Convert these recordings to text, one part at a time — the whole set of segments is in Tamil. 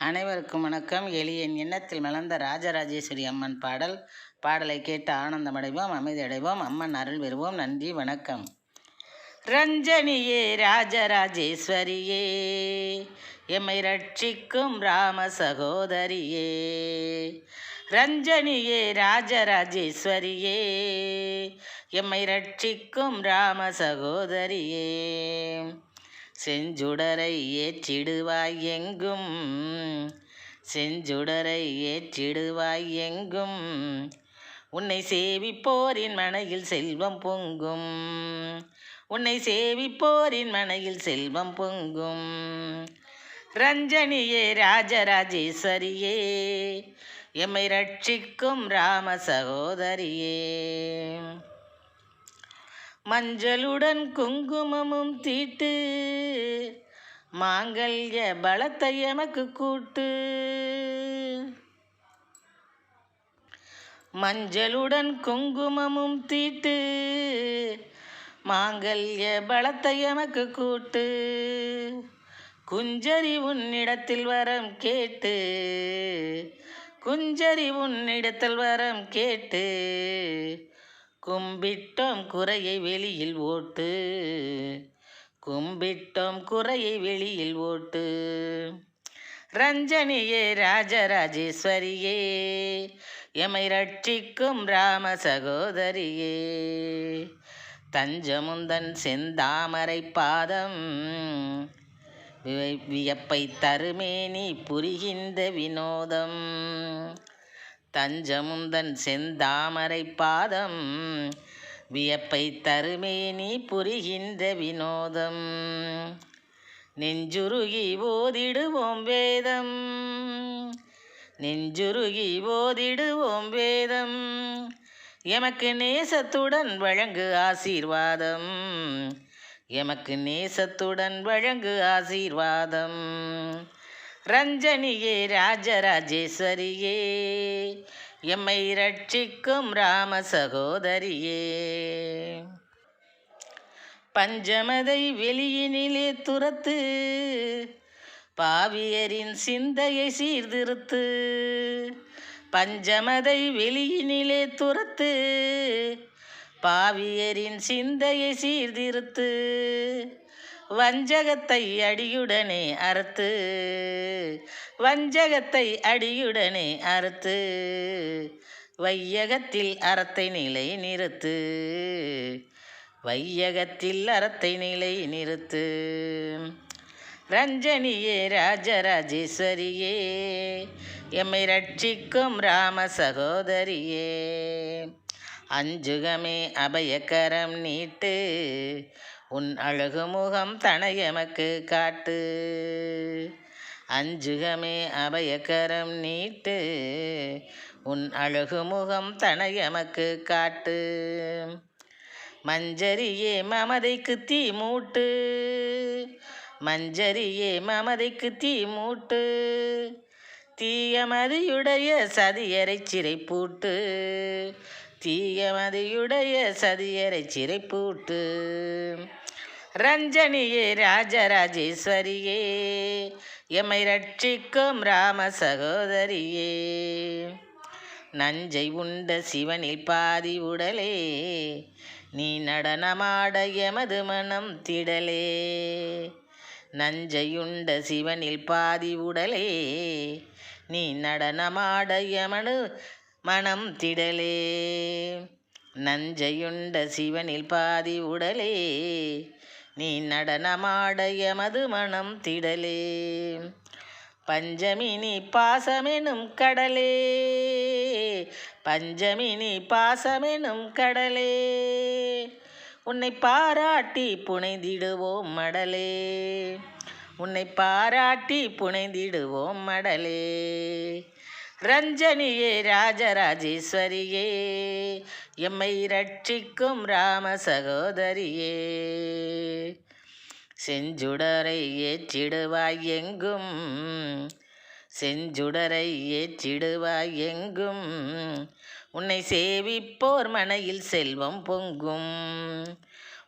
அனைவருக்கும் வணக்கம். எளியன் எண்ணத்தில் மலர்ந்த ராஜராஜேஸ்வரி அம்மன் பாடலை கேட்டு ஆனந்தமடைவோம், அமைதியடைவோம், அம்மன் அருள் பெறுவோம். நன்றி, வணக்கம். ரஞ்சனியே ராஜராஜேஸ்வரியே, எம்மை ரட்சிக்கும் ராம சகோதரியே. ரஞ்சனியே ராஜராஜேஸ்வரியே, எம்மை ரட்சிக்கும் ராம சகோதரியே. செஞ்சுடரை ஏற்றிடுவாய் எங்கும், செஞ்சுடரை ஏற்றிடுவாய் எங்கும், உன்னை சேவிப்போரின் மனையில் செல்வம் பொங்கும், உன்னை சேவிப்போரின் மனையில் செல்வம் பொங்கும். ரஞ்சனியே ராஜராஜேஸ்வரியே, எம்மை ரட்சிக்கும் ராம சகோதரியே. மஞ்சளுடன் குங்குமமும் தீட்டு, மாங்கல்ய பலத்தை எமக்கு கூட்டு. மஞ்சளுடன் குங்குமமும் தீட்டு, மாங்கல்ய பலத்தை எமக்கு கூட்டு. குஞ்சரி உன்னிடத்தில் வரம் கேட்டு, குஞ்சரி உன்னிடத்தில் வரம் கேட்டு, கும்பிட்டோம் குறையை வெளியில் ஓட்டு, கும்பிட்டோம் குறையை வெளியில் ஓட்டு. ரஞ்சனியே ராஜராஜேஸ்வரியே, எம்மை ரட்சிக்கும் ராம சகோதரியே. தஞ்சமுந்தன் செந்தாமரை பாதம், வியப்பை தருமே நீ புரிகின்ற வினோதம். தஞ்சமுந்தன் செந்தாமரை பாதம், வியப்பை தருமே நீ புரிகின்ற வினோதம். நெஞ்சுருகி ஓதிடுவோம் வேதம், நெஞ்சுருகி ஓதிடுவோம் வேதம், எமக்கு நேசத்துடன் வழங்கு ஆசீர்வாதம், எமக்கு நேசத்துடன் வழங்கு ஆசீர்வாதம். ரஞ்சனியே ராஜராஜேஸ்வரியே, எம்மை ரட்சிக்கும் ராம சகோதரியே. பஞ்சமதை வெளியினிலே துரத்து, பாவியரின் சிந்தையை சீர்திருத்து. பஞ்சமதை வெளியினிலே துரத்து, பாவியரின் சிந்தையை சீர்திருத்து. வஞ்சகத்தை அடியுடனே அறுத்து, வஞ்சகத்தை அடியுடனே அறுத்து, வையகத்தில் அறத்தை நிலை நிறுத்து, வையகத்தில் அறத்தை நிலை நிறுத்து. ரஞ்சனியே ராஜராஜேஸ்வரியே, எம்மை ரட்சிக்கும் ராம சகோதரியே. அஞ்சுகமே அபயக்கரம் நீட்டு, உன் அழகு முகம் தனையமக்கு காட்டு. அஞ்சுகமே அபயக்கரம் நீட்டு, உன் அழகு முகம் தனையமக்கு காட்டு. மஞ்சரியே மமதைக்கு தீ மூட்டு, மஞ்சரியே மமதைக்கு தீ மூட்டு. தீயமதியுடைய சதியரை சிறை பூட்டு, தீயமதியுடைய சதியரை சிறை பூட்டு. ரஞ்சனியே ராஜராஜேஸ்வரியே, எம்மை ரட்சிக்கும் ராம சகோதரியே. நஞ்சை உண்ட சிவனில் பாதி உடலே, நீ நடனமாட எமது மனம் திடலே. நஞ்சையுண்ட சிவனில் பாதி உடலே, நீ நடனமாட எமது மனம் திடலே. நஞ்சையுண்ட சிவனில் பாதி உடலே, நீ நடனமாட எமது மனம் திடலே. பஞ்சமினி பாசமெனும் கடலே, பஞ்சமினி பாசமெனும் கடலே, உன்னை பாராட்டி புனைந்திடுவோம் மடலே, உன்னை பாராட்டி புனைந்திடுவோம் மடலே. ரஞ்சனியே ராஜராஜேஸ்வரியே, எம்மை ரட்சிக்கும் ராம சகோதரியே. செஞ்சுடரை ஏற்றிடுவாய் எங்கும், செஞ்சுடரை ஏற்றிடுவாய் எங்கும், உன்னை சேவிப்போர் மனையில் செல்வம் பொங்கும்,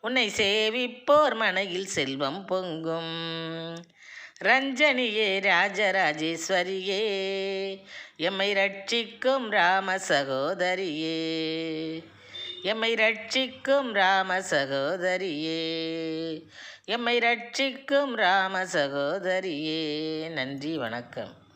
உன்னை சேவிப்போர் மனையில் செல்வம் பொங்கும். ரஞ்சனியே ராஜராஜேஸ்வரியே எம்மை ரட்சிக்கும் ராம சகோதரியே எம்மை ரட்சிக்கும் ராம சகோதரியே எம்மை ரட்சிக்கும் ராம சகோதரியே. நன்றி, வணக்கம்.